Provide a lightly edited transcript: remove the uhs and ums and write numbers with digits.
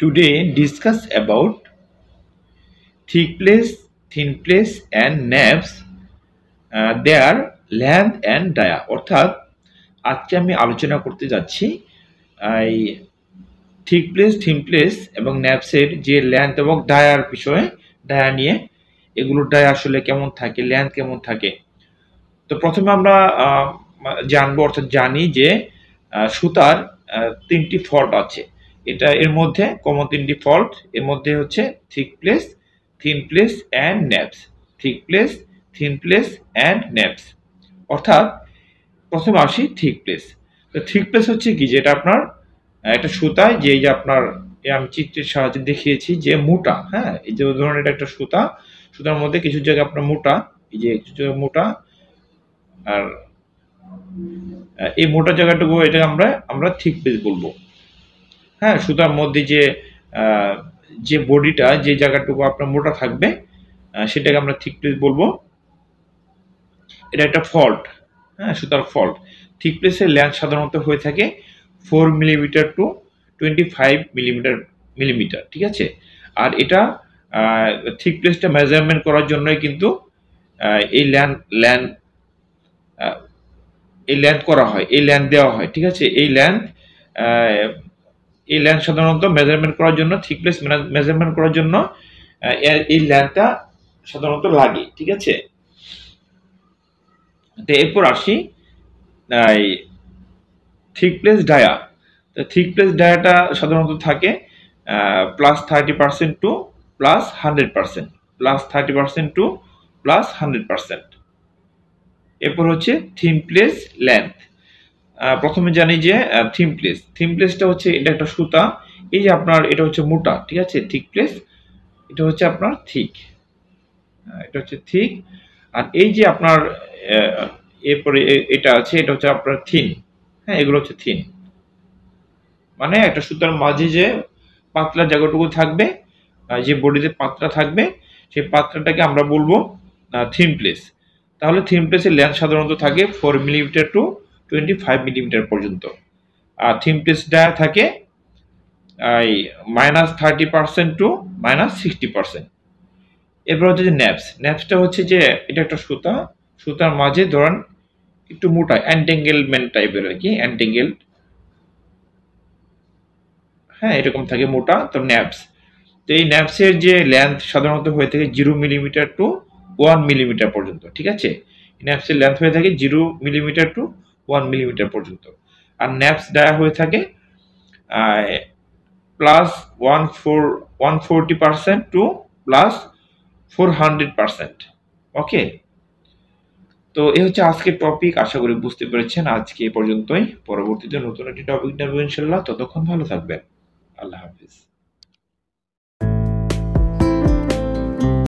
Today discuss about thick place, thin place and naps, their length and dia। অর্থাৎ আজকে আমি আলোচনা করতে যাচ্ছি এই থিক প্লেস, থিন প্লেস এবং ন্যাপসের যে লেন্থ এবং ডায়ার বিষয়ে, ডায়া নিয়ে, এগুলোর ডায়া আসলে কেমন থাকে, লেন্থ কেমন থাকে। তো প্রথমে আমরা জানবো, অর্থাৎ জানি যে সুতার তিনটি ফল্ট আছে। এর মধ্যে কমন তিনটি ফল্ট, এর মধ্যে হচ্ছে thick place, thin place and naps. Thick place, thin place and naps. অর্থাৎ প্রথমে আসি থিক প্লেস। তো থিক প্লেস হচ্ছে কি, যেটা আপনার একটা সুতায়, যে আপনার আমি চিত্রের সাহায্যে দেখিয়েছি যে মোটা, হ্যাঁ, এই যে ধরুন এটা একটা সুতা, সুতার মধ্যে কিছু জায়গায় আপনার মোটা, এই যে কিছু জায়গায় মোটা, আর এই মোটা জায়গাটুকু, এটা আমরা থিক প্লেস বলবো। হ্যাঁ, সুতার মধ্যে যে বডিটা, যে জায়গাটুকু আপনার মোটা থাকবে, সেটাকে আমরা থিক প্লেস বলবো। এটা একটা ফল্ট, হ্যাঁ, সুতার ফল্ট। থিক প্লেসের লেন্থ সাধারণত হয়ে থাকে 4 মিলিমিটার টু 25 মিলিমিটার, ঠিক আছে। আর এটা থিক প্লেসটা মেজারমেন্ট করার জন্যই কিন্তু এই লেন্থ করা হয়, এই লেন্থ দেওয়া হয়, ঠিক আছে। এই লেন্থ সাধারণত মেজারমেন্ট করার জন্য, থিক প্লেস মেজারমেন্ট করার জন্য এই লেন্থটা সাধারণত লাগে, ঠিক আছে। তো এরপর আসি থিক প্লেস ডায়া। তো থিক প্লেস ডায়াটা সাধারণত থাকে +30% টু +100%, +30% টু +100%। এরপর হচ্ছে থিন প্লেস লেন্থ। প্রথমে জানি যে থিন প্লেসটা হচ্ছে, এটা একটা সুতা, এই যে আপনার এটা হচ্ছে মোটা, ঠিক আছে। থিক প্লেস, এটা হচ্ছে আপনার থিক, এটা হচ্ছে থিক। আর এই যে আপনার এরপরে এটা আছে, এটা হচ্ছে আপনার থিন, হ্যাঁ, এগুলো হচ্ছে থিন। মানে একটা সুতার মাঝে যে পাতলা জায়গাটুকু থাকবে, যে বডিতে পাতলা থাকবে, সেই পাতলাটাকে আমরা বলবো থিন প্লেস। তাহলে থিন প্লেসের লেন্থ সাধারণত থাকে 4 মিলিমিটার টু 25 মিলিমিটার পর্যন্ত। আর থিন প্লেস ডায়া থাকে -30% টু -60%। এরপর হচ্ছে যে ন্যাপসটা হচ্ছে যে এটা একটা সুতা, সুতার মাঝে ধরেন একটু মোটা, অ্যান্টেঙ্গেলমেন্ট টাইপের আর কি, অ্যান্টেঙ্গেল, হ্যাঁ, এরকম থাকে মোটা। তো ন্যাপস, তো এই ন্যাপসের যে লেন্থ সাধারণত হয়ে থাকে 0 মিলিমিটার টু 1 মিলিমিটার পর্যন্ত, ঠিক আছে। ন্যাপসের লেন্থ হয়ে থাকে 0 মিলিমিটার টু 1 মিলিমিটার পর্যন্ত। আর ন্যাপস ডায়া হয়ে থাকে +140% টু +400%। ওকে, তো এই হচ্ছে আজকের টপিক। আশা করি বুঝতে পেরেছেন। আজকে এ পর্যন্তই। পরবর্তীতে নতুন একটি টপিক নেব ইনশাল্লাহ। ততক্ষণ ভালো থাকবেন। আল্লাহ হাফিজ।